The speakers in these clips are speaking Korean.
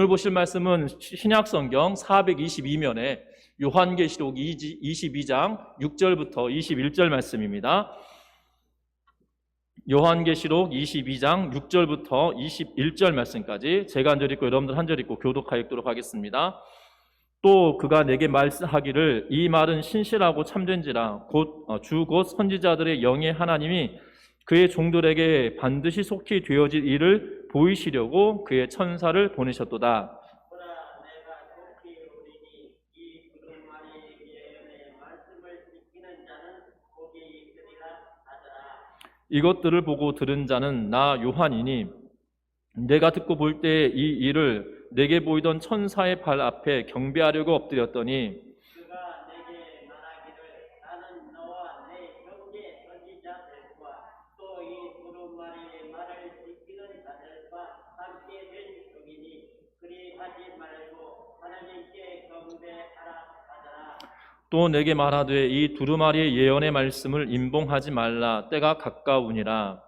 오늘 보실 말씀은 신약성경 422면에 요한계시록 22장 6절부터 21절 말씀입니다. 요한계시록 22장 6절부터 21절 말씀까지 제가 한 절 읽고 여러분들 한 절 읽고 교독하여 읽도록 하겠습니다. 또 그가 내게 말씀하기를 이 말은 신실하고 참된지라 주 곧 선지자들의 영의 하나님이 그의 종들에게 반드시 속히 되어질 일을 보이시려고 그의 천사를 보내셨도다. 이것들을 보고 들은 자는 나 요한이니 내가 듣고 볼 때 이 일을 내게 보이던 천사의 발 앞에 경배하려고 엎드렸더니 그가 내게 말하기를 나는 너와 내 형제 선지자들과 또 이 두루마리의 말을 지키는 자들과 함께 된 중이니 그리하지 말고 하나님께 경배하라 하더라. 또 내게 말하되 이 두루마리의 예언의 말씀을 임봉하지 말라 때가 가까우니라.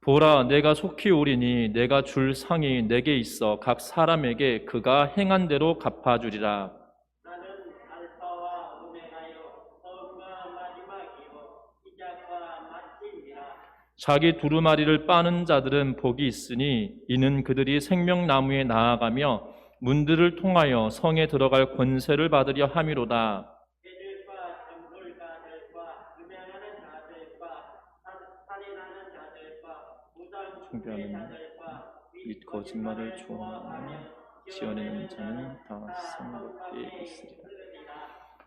보라, 내가 속히 오리니 내가 줄 상이 내게 있어 각 사람에게 그가 행한 대로 갚아주리라. 나는 알파와 오메가요 처음과 마지막이요 시작과 마침이라. 자기 두루마리를 빠는 자들은 복이 있으니 이는 그들이 생명나무에 나아가며 문들을 통하여 성에 들어갈 권세를 받으려 함이로다. 및 거짓말을 좋아하며 지어내는 자는 다 성밖에 있으리라.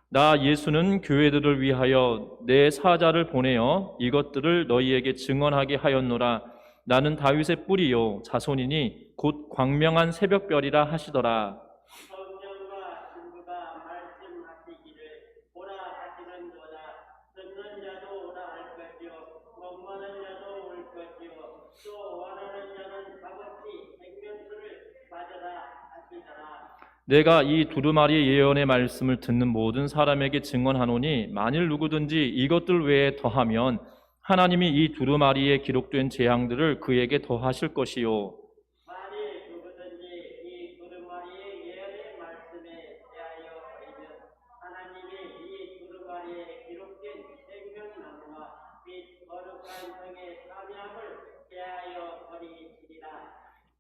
나 예수는 교회들을 위하여 내 사자를 보내어 이것들을 너희에게 증언하게 하였노라. 나는 다윗의 뿌리요 자손이니 곧 광명한 새벽별이라 하시더라. 내가 이 두루마리의 예언의 말씀을 듣는 모든 사람에게 증언하노니 만일 누구든지 이것들 외에 더하면 하나님이 이 두루마리에 기록된 재앙들을 그에게 더하실 것이요. 만일 누구든지 이 두루마리의 예언의 말씀에 대하여 하나님이 이 두루마리에 기록된 생명나무와 및 거룩한 성의 사명을 대하여 버리시리라.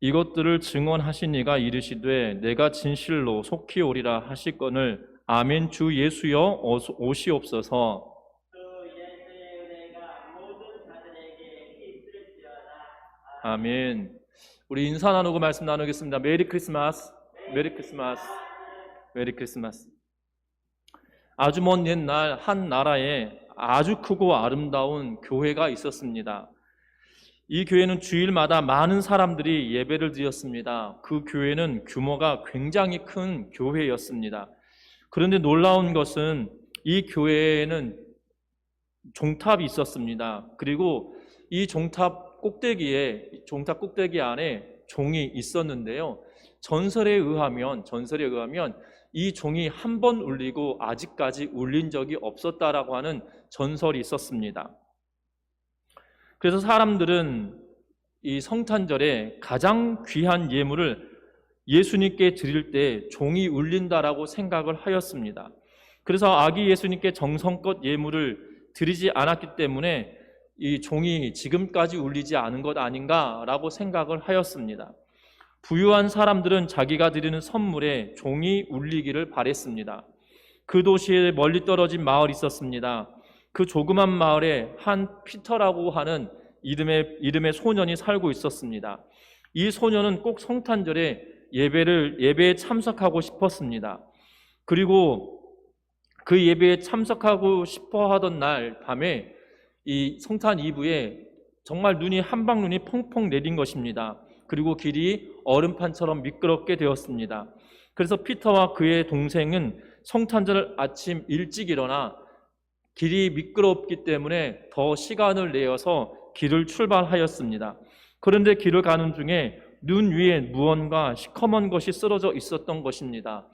이것들을 증언하신 이가 이르시되 내가 진실로 속히 오리라 하시거늘 아멘. 주 예수여 오시옵소서. 아멘. 우리 인사 나누고 말씀 나누겠습니다. 메리 크리스마스. 메리 크리스마스. 메리 크리스마스. 아주 먼 옛날 한 나라에 아주 크고 아름다운 교회가 있었습니다. 이 교회는 주일마다 많은 사람들이 예배를 드렸습니다. 그 교회는 규모가 굉장히 큰 교회였습니다. 그런데 놀라운 것은 이 교회에는 종탑이 있었습니다. 그리고 이 종탑 꼭대기 안에 종이 있었는데요. 전설에 의하면 이 종이 한 번 울리고 아직까지 울린 적이 없었다라고 하는 전설이 있었습니다. 그래서 사람들은 이 성탄절에 가장 귀한 예물을 예수님께 드릴 때 종이 울린다라고 생각을 하였습니다. 그래서 아기 예수님께 정성껏 예물을 드리지 않았기 때문에 이 종이 지금까지 울리지 않은 것 아닌가라고 생각을 하였습니다. 부유한 사람들은 자기가 드리는 선물에 종이 울리기를 바랬습니다. 그 도시에 멀리 떨어진 마을이 있었습니다. 그 조그만 마을에 한 피터라고 하는 이름의 소년이 살고 있었습니다. 이 소년은 꼭 성탄절에 예배에 참석하고 싶었습니다. 그리고 그 예배에 참석하고 싶어 하던 날 밤에 이 성탄 이브에 정말 한방눈이 펑펑 내린 것입니다. 그리고 길이 얼음판처럼 미끄럽게 되었습니다. 그래서 피터와 그의 동생은 성탄절 아침 일찍 일어나 길이 미끄럽기 때문에 더 시간을 내어서 길을 출발하였습니다. 그런데 길을 가는 중에 눈 위에 무언가 시커먼 것이 쓰러져 있었던 것입니다.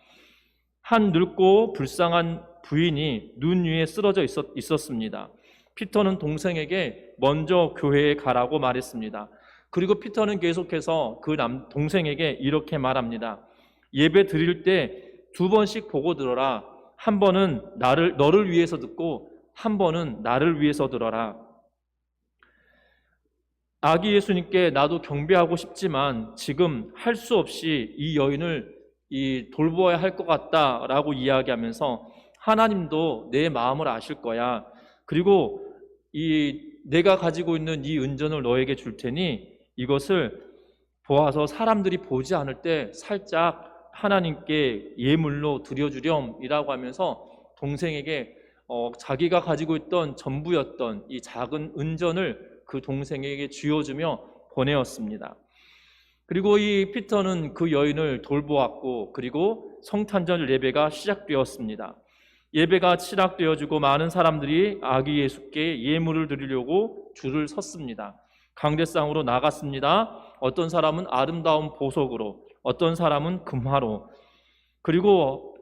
한 늙고 불쌍한 부인이 눈 위에 쓰러져 있었습니다. 피터는 동생에게 먼저 교회에 가라고 말했습니다. 그리고 피터는 계속해서 그 동생에게 이렇게 말합니다. 예배 드릴 때 2번씩 보고 들어라. 한 번은 너를 위해서 듣고 한 번은 나를 위해서 들어라. 아기 예수님께 나도 경배하고 싶지만 지금 할 수 없이 이 여인을 돌보아야 할 것 같다라고 이야기하면서 하나님도 내 마음을 아실 거야. 그리고 내가 가지고 있는 이 은전을 너에게 줄 테니 이것을 보아서 사람들이 보지 않을 때 살짝 하나님께 예물로 드려주렴이라고 하면서 동생에게 자기가 가지고 있던 전부였던 이 작은 은전을 그 동생에게 쥐어주며 보내었습니다. 그리고 이 피터는 그 여인을 돌보았고 그리고 성탄절 예배가 시작되었습니다. 예배가 시작되어지고 많은 사람들이 아기 예수께 예물을 드리려고 줄을 섰습니다. 강대상으로 나갔습니다. 어떤 사람은 아름다운 보석으로, 어떤 사람은 금화로. 그리고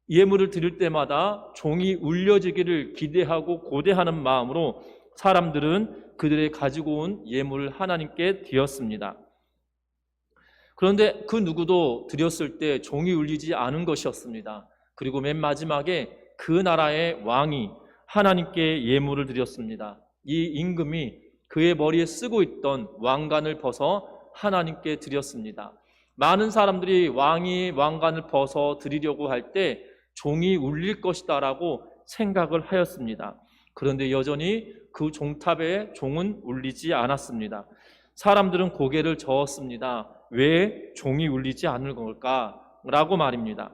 예물을 드릴 때마다 종이 울려지기를 기대하고 고대하는 마음으로 사람들은 그들의 가지고 온 예물을 하나님께 드렸습니다. 그런데 그 누구도 드렸을 때 종이 울리지 않은 것이었습니다. 그리고 맨 마지막에 그 나라의 왕이 하나님께 예물을 드렸습니다. 이 임금이 그의 머리에 쓰고 있던 왕관을 벗어 하나님께 드렸습니다. 많은 사람들이 왕이 왕관을 벗어 드리려고 할 때 종이 울릴 것이다라고 생각을 하였습니다. 그런데 여전히 그 종탑에 종은 울리지 않았습니다. 사람들은 고개를 저었습니다. 왜 종이 울리지 않을 걸까라고 말입니다.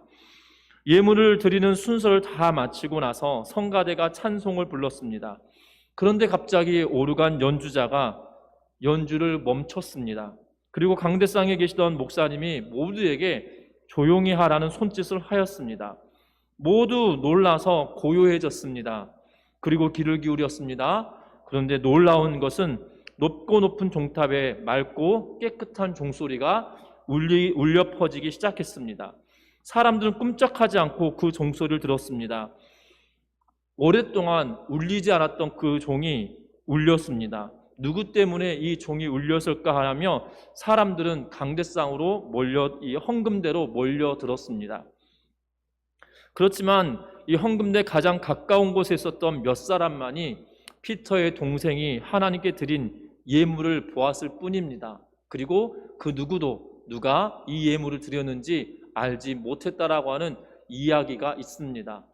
예물을 드리는 순서를 다 마치고 나서 성가대가 찬송을 불렀습니다. 그런데 갑자기 오르간 연주자가 연주를 멈췄습니다. 그리고 강대상에 계시던 목사님이 모두에게 조용히 하라는 손짓을 하였습니다. 모두 놀라서 고요해졌습니다. 그리고 귀를 기울였습니다. 그런데 놀라운 것은 높고 높은 종탑에 맑고 깨끗한 종소리가 울려 퍼지기 시작했습니다. 사람들은 꼼짝하지 않고 그 종소리를 들었습니다. 오랫동안 울리지 않았던 그 종이 울렸습니다. 누구 때문에 이 종이 울렸을까 하며 사람들은 강대상으로 이 헌금대로 몰려들었습니다. 그렇지만 이 헌금대 가장 가까운 곳에 있었던 몇 사람만이 피터의 동생이 하나님께 드린 예물을 보았을 뿐입니다. 그리고 그 누구도 누가 이 예물을 드렸는지 알지 못했다라고 하는 이야기가 있습니다.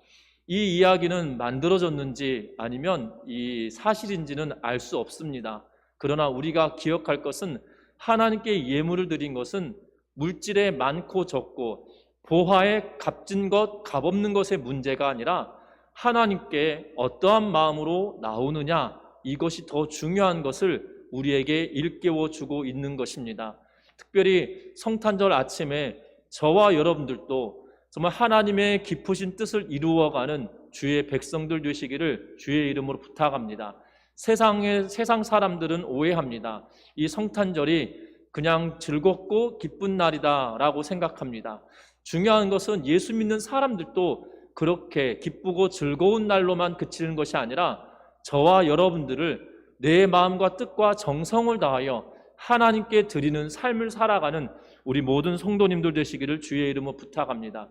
이 이야기는 만들어졌는지 아니면 이 사실인지는 알 수 없습니다. 그러나 우리가 기억할 것은 하나님께 예물을 드린 것은 물질에 많고 적고 보화에 값진 것, 값없는 것의 문제가 아니라 하나님께 어떠한 마음으로 나오느냐, 이것이 더 중요한 것을 우리에게 일깨워 주고 있는 것입니다. 특별히 성탄절 아침에 저와 여러분들도 정말 하나님의 깊으신 뜻을 이루어가는 주의 백성들 되시기를 주의 이름으로 부탁합니다. 세상 사람들은 오해합니다. 이 성탄절이 그냥 즐겁고 기쁜 날이다라고 생각합니다. 중요한 것은 예수 믿는 사람들도 그렇게 기쁘고 즐거운 날로만 그치는 것이 아니라 저와 여러분들을 내 마음과 뜻과 정성을 다하여 하나님께 드리는 삶을 살아가는 우리 모든 성도님들 되시기를 주의 이름으로 부탁합니다.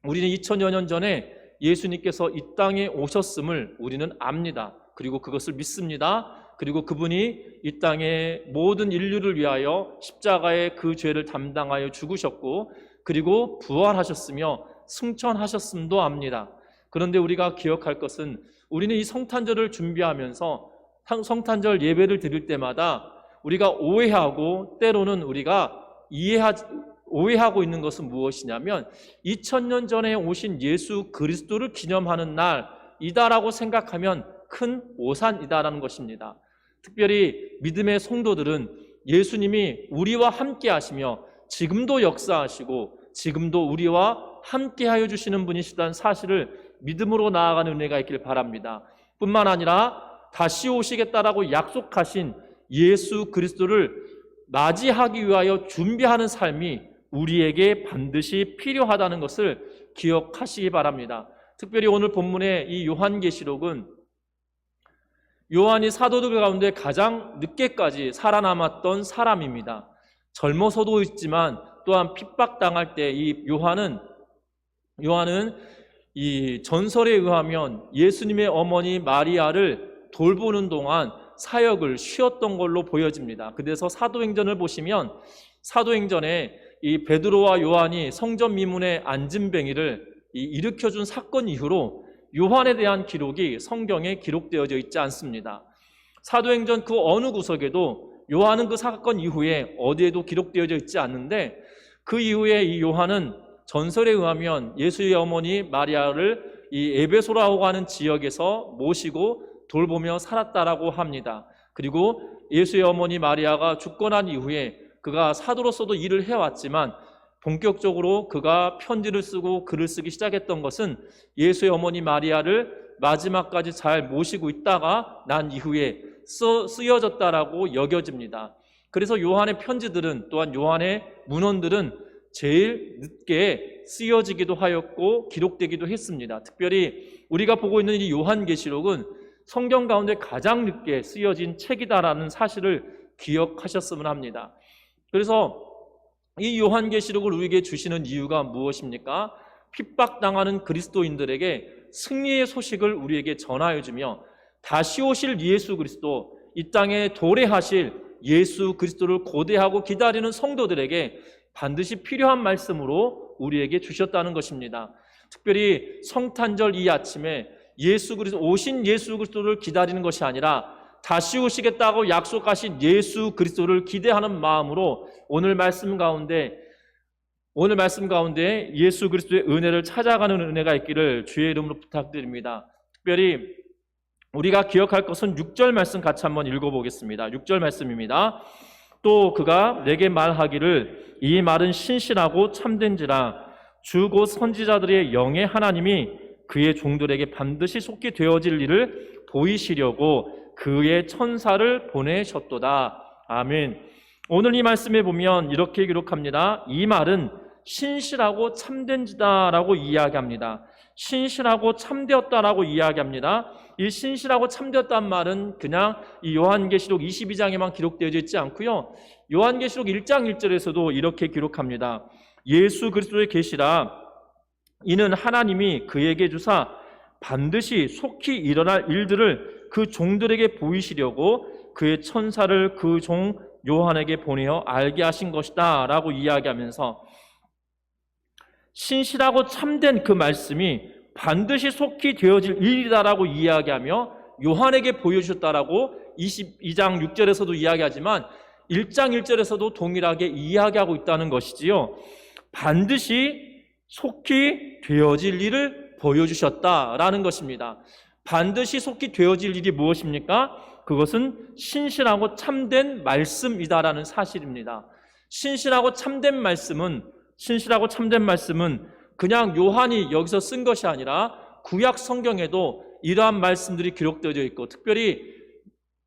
우리는 2000여 년 전에 예수님께서 이 땅에 오셨음을 우리는 압니다. 그리고 그것을 믿습니다. 그리고 그분이 이 땅의 모든 인류를 위하여 십자가의 그 죄를 담당하여 죽으셨고 그리고 부활하셨으며 승천하셨음도 압니다. 그런데 우리가 기억할 것은 우리는 이 성탄절을 준비하면서 성탄절 예배를 드릴 때마다 우리가 오해하고 때로는 우리가 오해하고 있는 것은 무엇이냐면 2000년 전에 오신 예수 그리스도를 기념하는 날이다라고 생각하면 큰 오산이다라는 것입니다. 특별히 믿음의 성도들은 예수님이 우리와 함께 하시며 지금도 역사하시고 지금도 우리와 함께 하여 주시는 분이시다는 사실을 믿음으로 나아가는 은혜가 있길 바랍니다. 뿐만 아니라 다시 오시겠다라고 약속하신 예수 그리스도를 맞이하기 위하여 준비하는 삶이 우리에게 반드시 필요하다는 것을 기억하시기 바랍니다. 특별히 오늘 본문의 이 요한계시록은 요한이 사도들 가운데 가장 늦게까지 살아남았던 사람입니다. 젊어서도 있지만 또한 핍박당할 때 이 요한은 이 전설에 의하면 예수님의 어머니 마리아를 돌보는 동안 사역을 쉬었던 걸로 보여집니다. 그래서 사도행전을 보시면 사도행전에 이 베드로와 요한이 성전 미문에 앉은뱅이를 일으켜준 사건 이후로 요한에 대한 기록이 성경에 기록되어져 있지 않습니다. 사도행전 그 어느 구석에도 요한은 그 사건 이후에 어디에도 기록되어져 있지 않는데, 그 이후에 이 요한은 전설에 의하면 예수의 어머니 마리아를 이 에베소라고 하는 지역에서 모시고 돌보며 살았다라고 합니다. 그리고 예수의 어머니 마리아가 죽고 난 이후에 그가 사도로서도 일을 해왔지만 본격적으로 그가 편지를 쓰고 글을 쓰기 시작했던 것은 예수의 어머니 마리아를 마지막까지 잘 모시고 있다가 난 이후에 쓰여졌다라고 여겨집니다. 그래서 요한의 편지들은, 또한 요한의 문헌들은 제일 늦게 쓰여지기도 하였고 기록되기도 했습니다. 특별히 우리가 보고 있는 이 요한계시록은 성경 가운데 가장 늦게 쓰여진 책이다라는 사실을 기억하셨으면 합니다. 그래서 이 요한계시록을 우리에게 주시는 이유가 무엇입니까? 핍박당하는 그리스도인들에게 승리의 소식을 우리에게 전하여주며 다시 오실 예수 그리스도, 이 땅에 도래하실 예수 그리스도를 고대하고 기다리는 성도들에게 반드시 필요한 말씀으로 우리에게 주셨다는 것입니다. 특별히 성탄절 이 아침에 오신 예수 그리스도를 기다리는 것이 아니라 다시 오시겠다고 약속하신 예수 그리스도를 기대하는 마음으로 오늘 말씀 가운데 예수 그리스도의 은혜를 찾아가는 은혜가 있기를 주의 이름으로 부탁드립니다. 특별히 우리가 기억할 것은 6절 말씀 같이 한번 읽어보겠습니다. 6절 말씀입니다. 또 그가 내게 말하기를 이 말은 신실하고 참된지라 주 곧 선지자들의 영의 하나님이 그의 종들에게 반드시 속히 되어질 일을 보이시려고 그의 천사를 보내셨도다. 아멘. 오늘 이 말씀에 보면 이렇게 기록합니다. 이 말은 신실하고 참된지다라고 이야기합니다. 신실하고 참되었다라고 이야기합니다. 이 신실하고 참되었다는 말은 그냥 이 요한계시록 22장에만 기록되어 있지 않고요. 요한계시록 1장 1절에서도 이렇게 기록합니다. 예수 그리스도의 계시라 이는 하나님이 그에게 주사 반드시 속히 일어날 일들을 그 종들에게 보이시려고 그의 천사를 그 종 요한에게 보내어 알게 하신 것이다 라고 이야기하면서 신실하고 참된 그 말씀이 반드시 속히 되어질 일이다라고 이야기하며 요한에게 보여주셨다라고 22장 6절에서도 이야기하지만 1장 1절에서도 동일하게 이야기하고 있다는 것이지요. 반드시 속히 되어질 일을 보여주셨다라는 것입니다. 반드시 속히 되어질 일이 무엇입니까? 그것은 신실하고 참된 말씀이다라는 사실입니다. 신실하고 참된 말씀은 그냥 요한이 여기서 쓴 것이 아니라 구약 성경에도 이러한 말씀들이 기록되어 있고, 특별히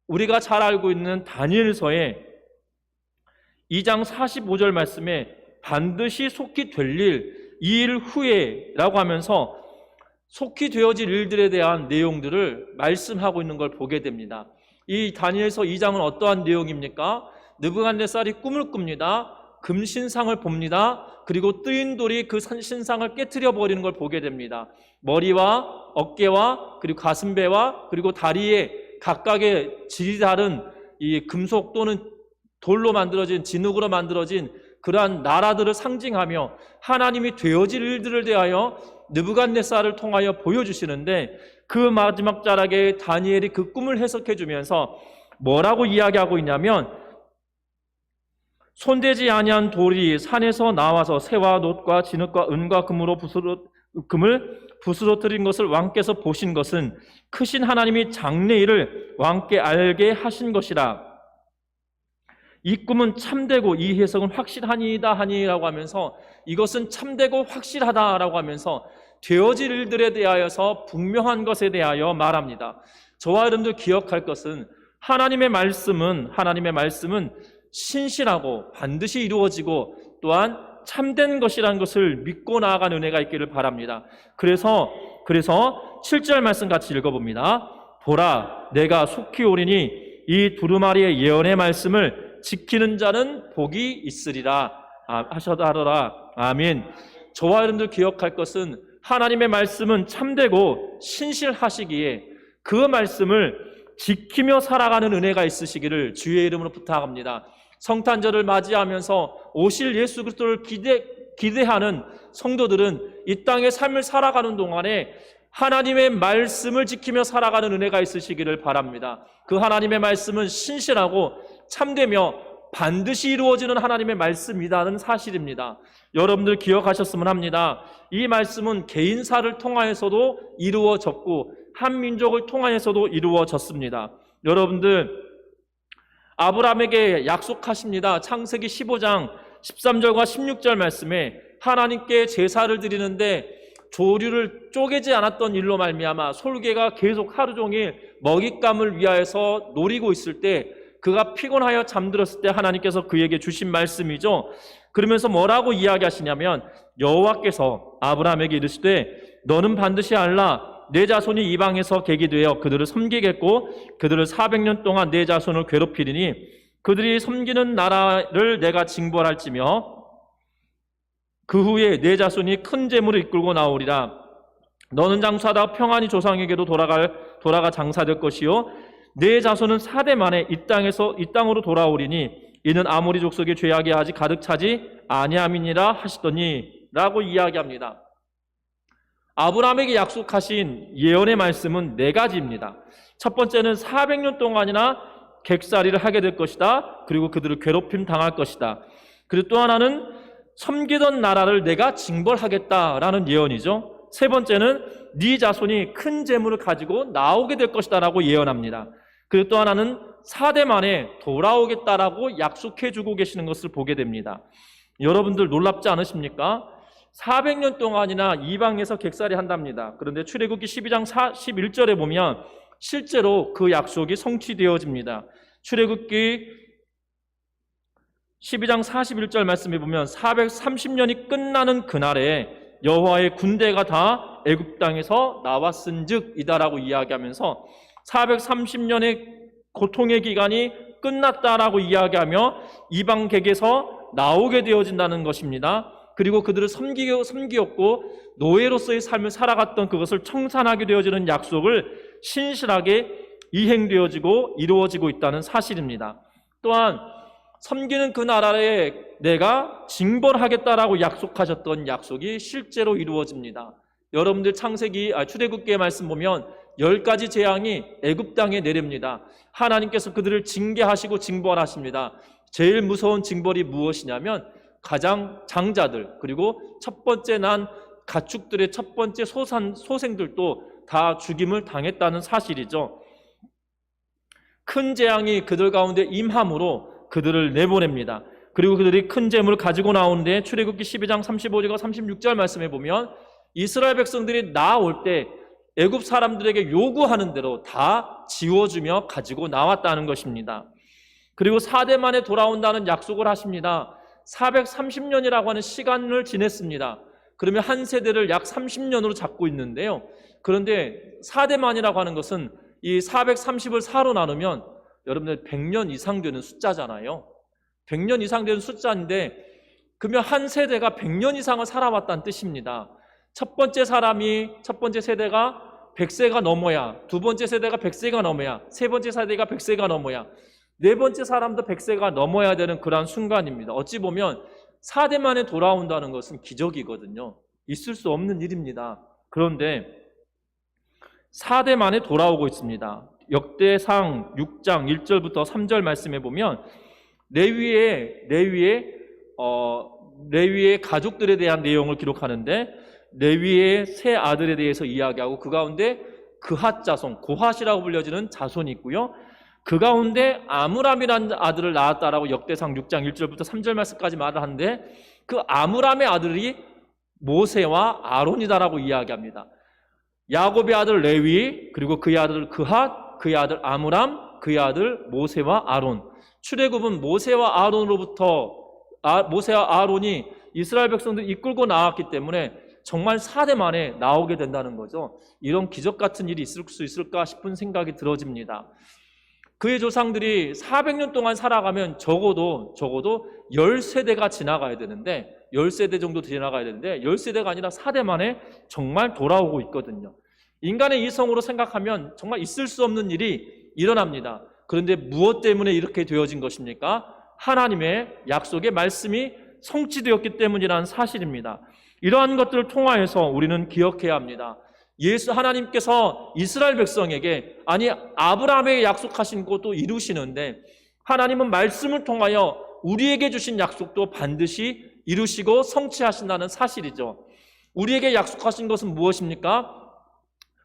우리가 잘 알고 있는 다니엘서의 2장 45절 말씀에 반드시 속히 될 일, 이 일 후에라고 하면서 속히 되어질 일들에 대한 내용들을 말씀하고 있는 걸 보게 됩니다. 이 다니엘서 2장은 어떠한 내용입니까? 느부갓네살이 꿈을 꿉니다. 금신상을 봅니다. 그리고 뜨인 돌이 그 신상을 깨트려 버리는 걸 보게 됩니다. 머리와 어깨와 그리고 가슴배와 그리고 다리에 각각의 질이 다른 이 금속 또는 돌로 만들어진, 진흙으로 만들어진 그러한 나라들을 상징하며 하나님이 되어질 일들을 대하여 느부갓네살을 통하여 보여주시는데, 그 마지막 자락에 다니엘이 그 꿈을 해석해 주면서 뭐라고 이야기하고 있냐면, 손대지 아니한 돌이 산에서 나와서 새와 놋과 진흙과 은과 금을 부스러뜨린 것을 왕께서 보신 것은 크신 하나님이 장래일을 왕께 알게 하신 것이라. 이 꿈은 참되고 이 해석은 확실하니이다 하니라고 하면서 이것은 참되고 확실하다라고 하면서 되어질 일들에 대하여서 분명한 것에 대하여 말합니다. 저와 여러분들 기억할 것은 하나님의 말씀은 신실하고 반드시 이루어지고 또한 참된 것이라는 것을 믿고 나아가는 은혜가 있기를 바랍니다. 그래서 7절 말씀 같이 읽어봅니다. 보라, 내가 속히 오리니 이 두루마리의 예언의 말씀을 지키는 자는 복이 있으리라 하더라. 아멘. 저와 여러분들 기억할 것은 하나님의 말씀은 참되고 신실하시기에 그 말씀을 지키며 살아가는 은혜가 있으시기를 주의 이름으로 부탁합니다. 성탄절을 맞이하면서 오실 예수 그리스도를 기대하는 성도들은 이 땅의 삶을 살아가는 동안에 하나님의 말씀을 지키며 살아가는 은혜가 있으시기를 바랍니다. 그 하나님의 말씀은 신실하고 참되며 반드시 이루어지는 하나님의 말씀이라는 사실입니다. 여러분들 기억하셨으면 합니다. 이 말씀은 개인사를 통하여서도 이루어졌고 한 민족을 통하여서도 이루어졌습니다. 여러분들 아브라함에게 약속하십니다. 창세기 15장 13절과 16절 말씀에 하나님께 제사를 드리는데 조류를 쪼개지 않았던 일로 말미암아 솔개가 계속 하루 종일 먹잇감을 위하여서 노리고 있을 때 그가 피곤하여 잠들었을 때 하나님께서 그에게 주신 말씀이죠. 그러면서 뭐라고 이야기하시냐면 여호와께서 아브라함에게 이르시되 너는 반드시 알라 내 자손이 이방에서 객이 되어 그들을 섬기겠고 그들을 400년 동안 내 자손을 괴롭히리니 그들이 섬기는 나라를 내가 징벌할지며 그 후에 내 자손이 큰 재물을 이끌고 나오리라. 너는 장사하다 평안히 조상에게로 돌아가 장사될 것이요 내 자손은 4대 만에 이 땅으로 돌아오리니 이는 아모리 족속의 죄악이 아직 가득 차지 아니함이니라 하시더니 라고 이야기합니다. 아브라함에게 약속하신 예언의 말씀은 4가지입니다. 첫 번째는 400년 동안이나 객살이를 하게 될 것이다. 그리고 그들을 괴롭힘 당할 것이다. 그리고 또 하나는 섬기던 나라를 내가 징벌하겠다라는 예언이죠. 세 번째는 네 자손이 큰 재물을 가지고 나오게 될 것이다 라고 예언합니다. 그리고 또 하나는 4대 만에 돌아오겠다라고 약속해주고 계시는 것을 보게 됩니다. 여러분들 놀랍지 않으십니까? 400년 동안이나 이방에서 객살이 한답니다. 그런데 출애굽기 12장 11절에 보면 실제로 그 약속이 성취되어집니다. 출애굽기 12장 41절 말씀에 보면 430년이 끝나는 그날에 여호와의 군대가 다 애굽 땅에서 나왔은즉이다라고 이야기하면서 430년의 고통의 기간이 끝났다라고 이야기하며 이방객에서 나오게 되어진다는 것입니다. 그리고 그들을 섬기었고 노예로서의 삶을 살아갔던 그것을 청산하게 되어지는 약속을 신실하게 이행되어지고 이루어지고 있다는 사실입니다. 또한 섬기는 그 나라에 내가 징벌하겠다라고 약속하셨던 약속이 실제로 이루어집니다. 여러분들 출애굽기의 말씀 보면 10가지 재앙이 애굽 땅에 내립니다. 하나님께서 그들을 징계하시고 징벌하십니다. 제일 무서운 징벌이 무엇이냐면 가장 장자들 그리고 첫 번째 난 가축들의 첫 번째 소생들도 다 죽임을 당했다는 사실이죠. 큰 재앙이 그들 가운데 임함으로 그들을 내보냅니다. 그리고 그들이 큰 재물을 가지고 나오는데 출애굽기 12장 35절과 36절 말씀에 보면 이스라엘 백성들이 나올 때 애굽 사람들에게 요구하는 대로 다 지워주며 가지고 나왔다는 것입니다. 그리고 4대 만에 돌아온다는 약속을 하십니다. 430년이라고 하는 시간을 지냈습니다. 그러면 한 세대를 약 30년으로 잡고 있는데요. 그런데 4대 만이라고 하는 것은 이 430을 4로 나누면 여러분들 100년 이상 되는 숫자잖아요. 100년 이상 되는 숫자인데 그러면 한 세대가 100년 이상을 살아왔다는 뜻입니다. 첫 번째 세대가 100세가 넘어야, 두 번째 세대가 100세가 넘어야, 세 번째 세대가 100세가 넘어야, 네 번째 사람도 100세가 넘어야 되는 그러한 순간입니다. 어찌 보면 4대 만에 돌아온다는 것은 기적이거든요. 있을 수 없는 일입니다. 그런데 4대 만에 돌아오고 있습니다. 역대상 6장 1절부터 3절 말씀에 보면 레위의 가족들에 대한 내용을 기록하는데 레위의 세 아들에 대해서 이야기하고 그 가운데 그핫 자손, 고핫이라고 불려지는 자손이 있고요. 그 가운데 아므람이라는 아들을 낳았다라고 역대상 6장 1절부터 3절 말씀까지 말을 하는데 그 아므람의 아들이 모세와 아론이다라고 이야기합니다. 야곱의 아들 레위, 그리고 그의 아들 그핫, 그의 아들 아므람, 그의 아들 모세와 아론. 출애굽은 모세와 아론이 이스라엘 백성들 이끌고 나왔기 때문에 정말 4대 만에 나오게 된다는 거죠. 이런 기적 같은 일이 있을 수 있을까 싶은 생각이 들어집니다. 그의 조상들이 400년 동안 살아가면 적어도 10세대가 지나가야 되는데 10세대 정도 지나가야 되는데 10세대가 아니라 4대 만에 정말 돌아오고 있거든요. 인간의 이성으로 생각하면 정말 있을 수 없는 일이 일어납니다. 그런데 무엇 때문에 이렇게 되어진 것입니까? 하나님의 약속의 말씀이 성취되었기 때문이라는 사실입니다. 이러한 것들을 통하여서 우리는 기억해야 합니다. 하나님께서 이스라엘 백성에게, 아니 아브라함에게 약속하신 것도 이루시는데 하나님은 말씀을 통하여 우리에게 주신 약속도 반드시 이루시고 성취하신다는 사실이죠. 우리에게 약속하신 것은 무엇입니까?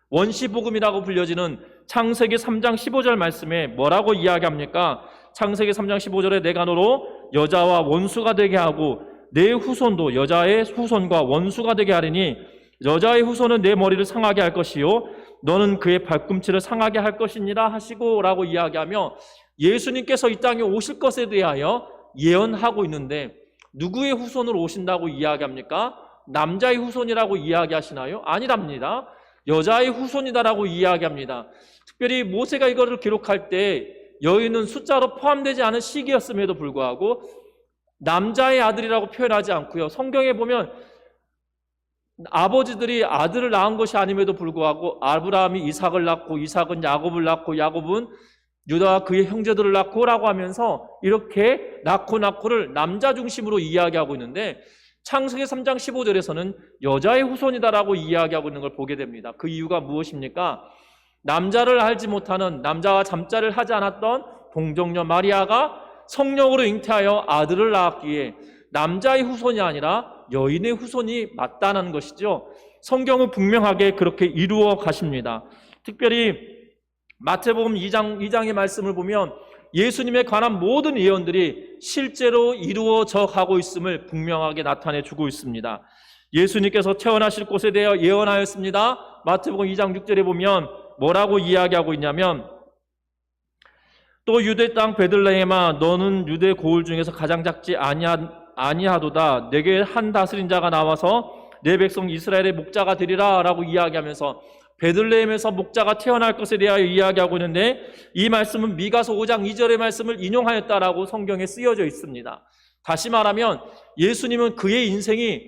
원시복음이라고 불려지는 창세기 3장 15절 말씀에 뭐라고 이야기합니까? 창세기 3장 15절에 내가 너로 여자와 원수가 되게 하고 내 후손도 여자의 후손과 원수가 되게 하리니 여자의 후손은 내 머리를 상하게 할 것이요 너는 그의 발꿈치를 상하게 할 것이니라 하시고 라고 이야기하며 예수님께서 이 땅에 오실 것에 대하여 예언하고 있는데 누구의 후손으로 오신다고 이야기합니까? 남자의 후손이라고 이야기하시나요? 아니랍니다. 여자의 후손이다라고 이야기합니다. 특별히 모세가 이거를 기록할 때 여인은 숫자로 포함되지 않은 시기였음에도 불구하고 남자의 아들이라고 표현하지 않고요. 성경에 보면 아버지들이 아들을 낳은 것이 아님에도 불구하고 아브라함이 이삭을 낳고 이삭은 야곱을 낳고 야곱은 유다와 그의 형제들을 낳고라고 하면서 이렇게 낳고를 남자 중심으로 이야기하고 있는데 창세기 3장 15절에서는 여자의 후손이다라고 이야기하고 있는 걸 보게 됩니다. 그 이유가 무엇입니까? 남자를 알지 못하는, 남자와 잠자를 하지 않았던 동정녀 마리아가 성령으로 잉태하여 아들을 낳았기에 남자의 후손이 아니라 여인의 후손이 맞다는 것이죠. 성경은 분명하게 그렇게 이루어 가십니다. 특별히 마태복음 2장의 말씀을 보면 예수님에 관한 모든 예언들이 실제로 이루어져 가고 있음을 분명하게 나타내 주고 있습니다. 예수님께서 태어나실 곳에 대해 예언하였습니다. 마태복음 2장 6절에 보면 뭐라고 이야기하고 있냐면 또 유대 땅 베들레헴아 너는 유대 고을 중에서 가장 작지 아니하도다 내게 한 다스린 자가 나와서 내 백성 이스라엘의 목자가 되리라 라고 이야기하면서 베들레헴에서 목자가 태어날 것에 대하여 이야기하고 있는데 이 말씀은 미가서 5장 2절의 말씀을 인용하였다라고 성경에 쓰여져 있습니다. 다시 말하면 예수님은 그의 인생이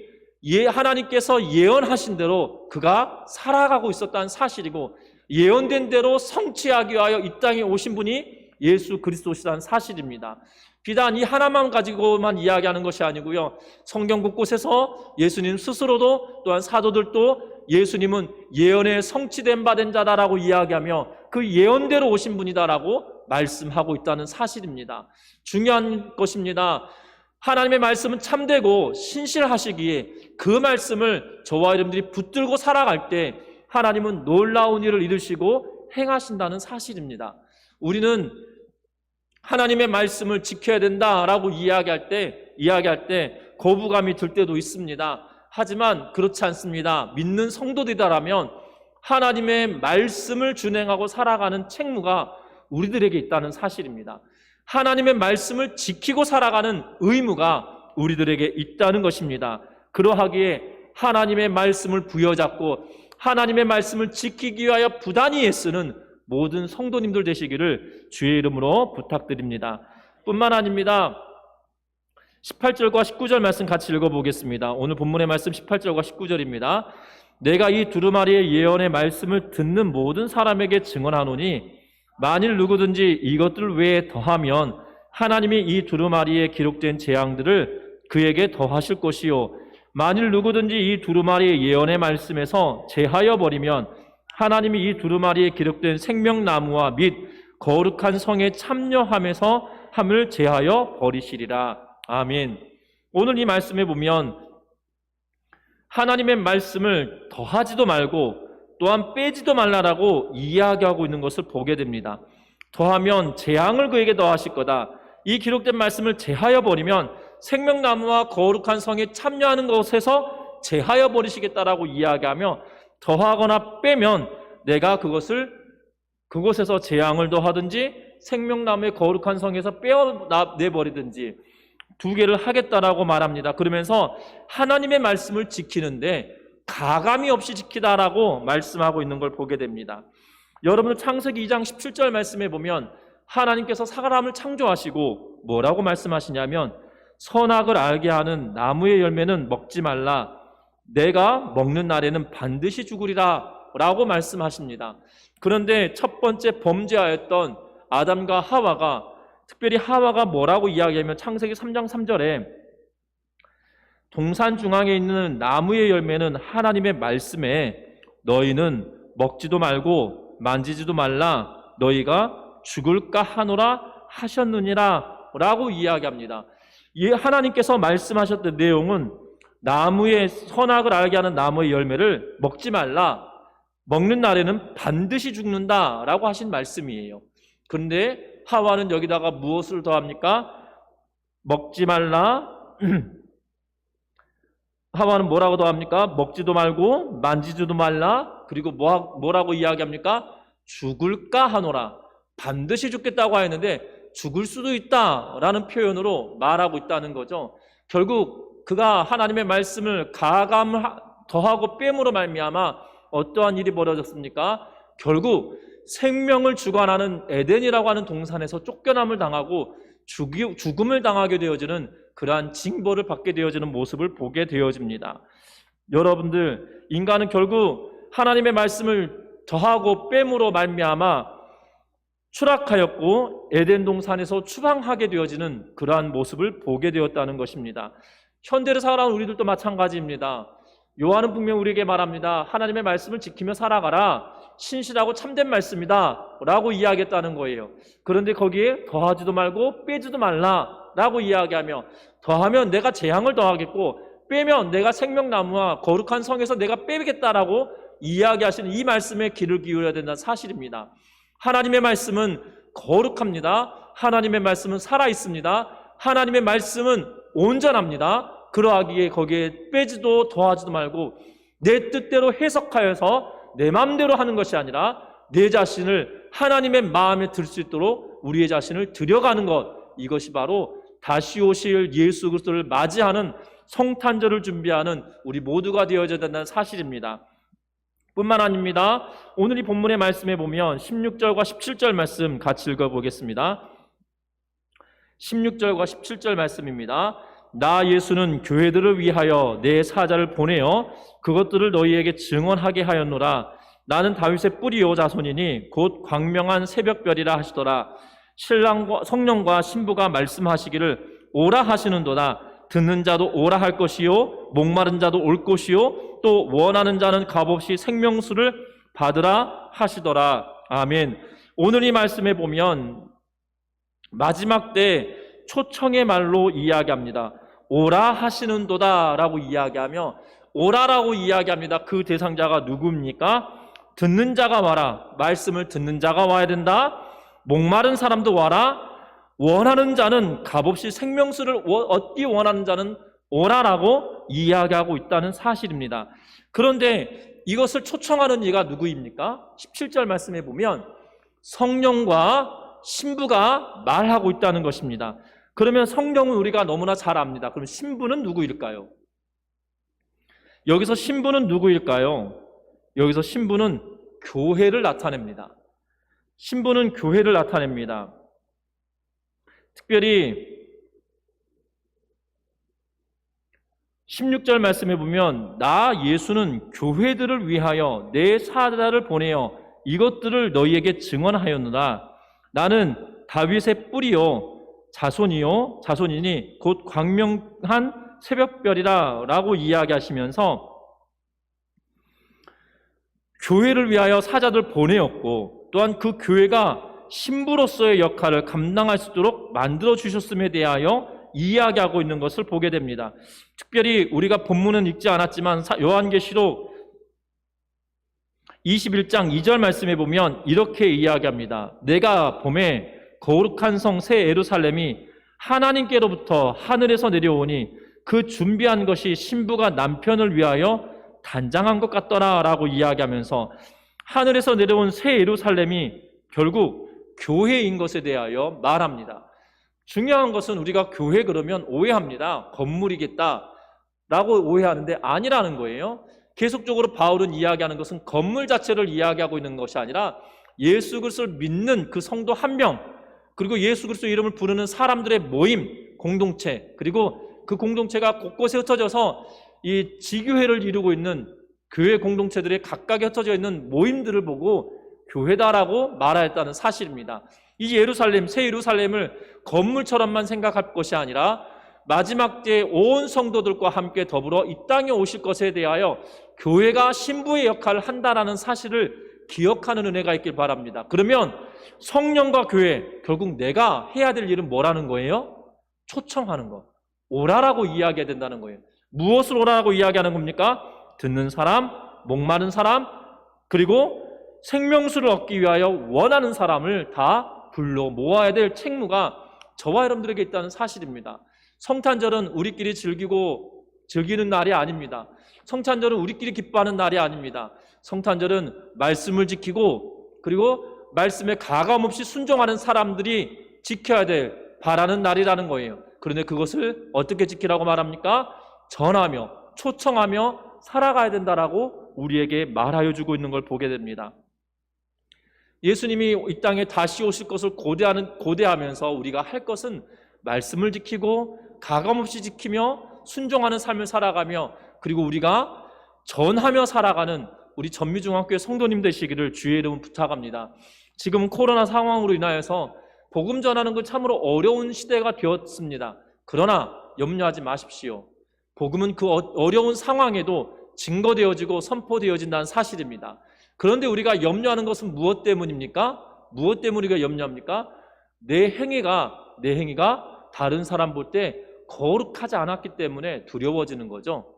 하나님께서 예언하신 대로 그가 살아가고 있었다는 사실이고 예언된 대로 성취하기 위하여 이 땅에 오신 분이 예수 그리스도시라는 사실입니다. 비단 이 하나만 가지고만 이야기하는 것이 아니고요. 성경 곳곳에서 예수님 스스로도 또한 사도들도 예수님은 예언에 성취된 바 된 자다라고 이야기하며 그 예언대로 오신 분이다라고 말씀하고 있다는 사실입니다. 중요한 것입니다. 하나님의 말씀은 참되고 신실하시기에 그 말씀을 저와 여러분들이 붙들고 살아갈 때 하나님은 놀라운 일을 이루시고 행하신다는 사실입니다. 우리는 하나님의 말씀을 지켜야 된다라고 이야기할 때 거부감이 들 때도 있습니다. 하지만 그렇지 않습니다. 믿는 성도들이라면 하나님의 말씀을 준행하고 살아가는 책무가 우리들에게 있다는 사실입니다. 하나님의 말씀을 지키고 살아가는 의무가 우리들에게 있다는 것입니다. 그러하기에 하나님의 말씀을 부여잡고 하나님의 말씀을 지키기 위하여 부단히 애쓰는 모든 성도님들 되시기를 주의 이름으로 부탁드립니다. 뿐만 아닙니다. 18절과 19절 말씀 같이 읽어보겠습니다. 오늘 본문의 말씀 18절과 19절입니다. 내가 이 두루마리의 예언의 말씀을 듣는 모든 사람에게 증언하노니 만일 누구든지 이것들 외에 더하면 하나님이 이 두루마리에 기록된 재앙들을 그에게 더하실 것이요 만일 누구든지 이 두루마리의 예언의 말씀에서 제하여 버리면 하나님이 이 두루마리에 기록된 생명나무와 및 거룩한 성에 참여하면서 함을 제하여 버리시리라. 아멘. 오늘 이 말씀에 보면 하나님의 말씀을 더하지도 말고 또한 빼지도 말라라고 이야기하고 있는 것을 보게 됩니다. 더하면 재앙을 그에게 더하실 거다. 이 기록된 말씀을 제하여 버리면 생명나무와 거룩한 성에 참여하는 것에서 제하여 버리시겠다라고 이야기하며 더하거나 빼면 내가 그곳에서 재앙을 더하든지 생명나무의 거룩한 성에서 빼어내버리든지 두 개를 하겠다라고 말합니다. 그러면서 하나님의 말씀을 지키는데 가감이 없이 지키다라고 말씀하고 있는 걸 보게 됩니다. 여러분 창세기 2장 17절 말씀에 보면 하나님께서 사람을 창조하시고 뭐라고 말씀하시냐면 선악을 알게 하는 나무의 열매는 먹지 말라. 내가 먹는 날에는 반드시 죽으리라 라고 말씀하십니다. 그런데 첫 번째 범죄하였던 아담과 하와가, 특별히 하와가 뭐라고 이야기하면 창세기 3장 3절에 동산 중앙에 있는 나무의 열매는 하나님의 말씀에 너희는 먹지도 말고 만지지도 말라 너희가 죽을까 하노라 하셨느니라 라고 이야기합니다. 이 하나님께서 말씀하셨던 내용은 나무의 선악을 알게 하는 나무의 열매를 먹지 말라, 먹는 날에는 반드시 죽는다 라고 하신 말씀이에요. 그런데 하와는 여기다가 무엇을 더합니까? 먹지 말라. 하와는 뭐라고 더합니까? 먹지도 말고 만지지도 말라. 그리고 뭐라고 이야기합니까? 죽을까 하노라. 반드시 죽겠다고 하였는데 죽을 수도 있다라는 표현으로 말하고 있다는 거죠. 결국 그가 하나님의 말씀을 가감을 더하고 뺨으로 말미암아 어떠한 일이 벌어졌습니까? 결국 생명을 주관하는 에덴이라고 하는 동산에서 쫓겨남을 당하고 죽음을 당하게 되어지는 그러한 징벌을 받게 되어지는 모습을 보게 되어집니다. 여러분들, 인간은 결국 하나님의 말씀을 더하고 뺨으로 말미암아 추락하였고 에덴 동산에서 추방하게 되어지는 그러한 모습을 보게 되었다는 것입니다. 현대를 살아가는 우리들도 마찬가지입니다. 요한은 분명 우리에게 말합니다. 하나님의 말씀을 지키며 살아가라. 신실하고 참된 말씀이다 라고 이야기했다는 거예요. 그런데 거기에 더하지도 말고 빼지도 말라 라고 이야기하며, 더하면 내가 재앙을 더하겠고 빼면 내가 생명나무와 거룩한 성에서 내가 빼겠다라고 이야기하시는 이 말씀에 귀를 기울여야 된다는 사실입니다. 하나님의 말씀은 거룩합니다. 하나님의 말씀은 살아있습니다. 하나님의 말씀은 온전합니다. 그러하기에 거기에 빼지도 더하지도 말고 내 뜻대로 해석하여서 내 마음대로 하는 것이 아니라 내 자신을 하나님의 마음에 들 수 있도록 우리의 자신을 들여가는 것, 이것이 바로 다시 오실 예수 그리스도를 맞이하는 성탄절을 준비하는 우리 모두가 되어져야 된다는 사실입니다. 뿐만 아닙니다. 오늘 이 본문의 말씀에 보면 16절과 17절 말씀 같이 읽어보겠습니다. 16절과 17절 말씀입니다. 나 예수는 교회들을 위하여 내 사자를 보내어 그것들을 너희에게 증언하게 하였노라. 나는 다윗의 뿌리요 자손이니 곧 광명한 새벽별이라 하시더라. 신랑과 성령과 신부가 말씀하시기를 오라 하시는도다. 듣는 자도 오라 할 것이요 목마른 자도 올 것이요 또 원하는 자는 값없이 생명수를 받으라 하시더라. 아멘. 오늘 이 말씀에 보면 마지막 때 초청의 말로 이야기합니다. 오라 하시는도다 라고 이야기하며, 오라라고 이야기합니다. 그 대상자가 누구입니까? 듣는 자가 와라. 말씀을 듣는 자가 와야 된다. 목마른 사람도 와라. 원하는 자는 값없이 생명수를 얻기 원하는 자는 오라라고 이야기하고 있다는 사실입니다. 그런데 이것을 초청하는 이가 누구입니까? 17절 말씀에 보면 성령과 신부가 말하고 있다는 것입니다. 그러면 성령은 우리가 너무나 잘 압니다. 그럼 신부는 누구일까요? 여기서 신부는 누구일까요? 여기서 신부는 교회를 나타냅니다. 신부는 교회를 나타냅니다. 특별히 16절 말씀에 보면 나 예수는 교회들을 위하여 내 사자를 보내어 이것들을 너희에게 증언하였노라. 나는 다윗의 뿌리요 자손이니 곧 광명한 새벽별이라 라고 이야기하시면서 교회를 위하여 사자들 보내었고 또한 그 교회가 신부로서의 역할을 감당할 수 있도록 만들어주셨음에 대하여 이야기하고 있는 것을 보게 됩니다. 특별히 우리가 본문은 읽지 않았지만 요한계시록 21장 2절 말씀에 보면 이렇게 이야기합니다. 내가 봄에 거룩한 성 새 예루살렘이 하나님께로부터 하늘에서 내려오니 그 준비한 것이 신부가 남편을 위하여 단장한 것 같더라 라고 이야기하면서 하늘에서 내려온 새 예루살렘이 결국 교회인 것에 대하여 말합니다. 중요한 것은 우리가 교회 그러면 오해합니다. 건물이겠다라고 오해하는데 아니라는 거예요. 계속적으로 바울은 이야기하는 것은 건물 자체를 이야기하고 있는 것이 아니라 예수 그리스도를 믿는 그 성도 한 명, 그리고 예수 그리스도 이름을 부르는 사람들의 모임, 공동체, 그리고 그 공동체가 곳곳에 흩어져서 이 지교회를 이루고 있는 교회 공동체들의 각각에 흩어져 있는 모임들을 보고 교회다라고 말하였다는 사실입니다. 이 예루살렘, 새 예루살렘을 건물처럼만 생각할 것이 아니라 마지막 때에 온 성도들과 함께 더불어 이 땅에 오실 것에 대하여 교회가 신부의 역할을 한다는 사실을 기억하는 은혜가 있길 바랍니다. 그러면 성령과 교회, 결국 내가 해야 될 일은 뭐라는 거예요? 초청하는 것. 오라라고 이야기해야 된다는 거예요. 무엇을 오라라고 이야기하는 겁니까? 듣는 사람, 목마른 사람, 그리고 생명수를 얻기 위하여 원하는 사람을 다 불러 모아야 될 책무가 저와 여러분들에게 있다는 사실입니다. 성탄절은 우리끼리 즐기는 날이 아닙니다. 성탄절은 우리끼리 기뻐하는 날이 아닙니다. 성탄절은 말씀을 지키고 그리고 말씀에 가감없이 순종하는 사람들이 지켜야 될 바라는 날이라는 거예요. 그런데 그것을 어떻게 지키라고 말합니까? 전하며 초청하며 살아가야 된다라고 우리에게 말하여 주고 있는 걸 보게 됩니다. 예수님이 이 땅에 다시 오실 것을 고대하면서 우리가 할 것은 말씀을 지키고 가감없이 지키며 순종하는 삶을 살아가며 그리고 우리가 전하며 살아가는 우리 전미중학교의 성도님 되시기를 주의 이름으로 부탁합니다. 지금 코로나 상황으로 인하여서 복음 전하는 건 참으로 어려운 시대가 되었습니다. 그러나 염려하지 마십시오. 복음은 그 어려운 상황에도 증거되어지고 선포되어진다는 사실입니다. 그런데 우리가 염려하는 것은 무엇 때문입니까? 무엇 때문에 우리가 염려합니까? 내 행위가 다른 사람 볼 때 거룩하지 않았기 때문에 두려워지는 거죠.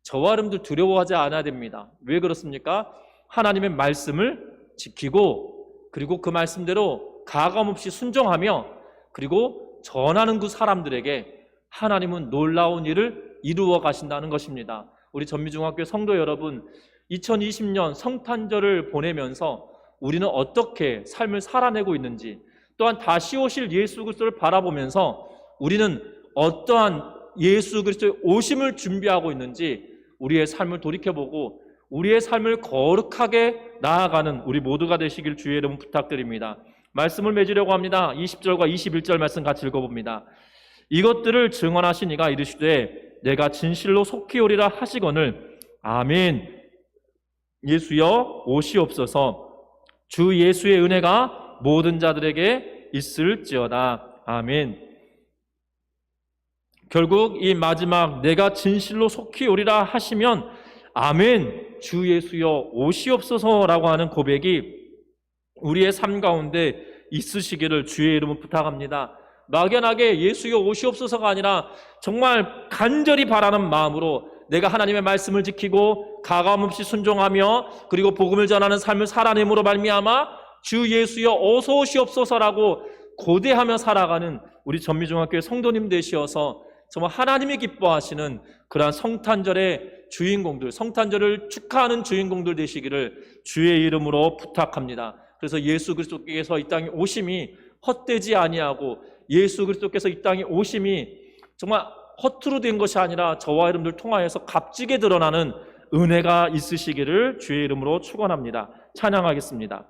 저와 여러분들 두려워하지 않아야 됩니다. 왜 그렇습니까? 하나님의 말씀을 지키고 그리고 그 말씀대로 가감없이 순종하며 그리고 전하는 그 사람들에게 하나님은 놀라운 일을 이루어 가신다는 것입니다. 우리 전미중학교 성도 여러분, 2020년 성탄절을 보내면서 우리는 어떻게 삶을 살아내고 있는지, 또한 다시 오실 예수 그리스도를 바라보면서 우리는 어떠한 예수 그리스도의 오심을 준비하고 있는지 우리의 삶을 돌이켜보고 우리의 삶을 거룩하게 나아가는 우리 모두가 되시길 주의 이름 부탁드립니다. 말씀을 맺으려고 합니다. 20절과 21절 말씀 같이 읽어봅니다. 이것들을 증언하신 이가 이르시되 내가 진실로 속히 오리라 하시거늘 아멘. 예수여 오시옵소서. 주 예수의 은혜가 모든 자들에게 있을지어다. 아멘. 결국 이 마지막 내가 진실로 속히 오리라 하시면 아멘, 주 예수여 오시옵소서라고 하는 고백이 우리의 삶 가운데 있으시기를 주의 이름으로 부탁합니다. 막연하게 예수여 오시옵소서가 아니라 정말 간절히 바라는 마음으로 내가 하나님의 말씀을 지키고 가감없이 순종하며 그리고 복음을 전하는 삶을 살아냄으로 말미암아 주 예수여 어서 오시옵소서라고 고대하며 살아가는 우리 전미중학교의 성도님 되시어서 정말 하나님이 기뻐하시는 그러한 성탄절의 주인공들, 성탄절을 축하하는 주인공들 되시기를 주의 이름으로 부탁합니다. 그래서 예수 그리스도께서 이 땅에 오심이 헛되지 아니하고 예수 그리스도께서 이 땅에 오심이 정말 허투루 된 것이 아니라 저와 여러분들 통하여서 값지게 드러나는 은혜가 있으시기를 주의 이름으로 축원합니다. 찬양하겠습니다.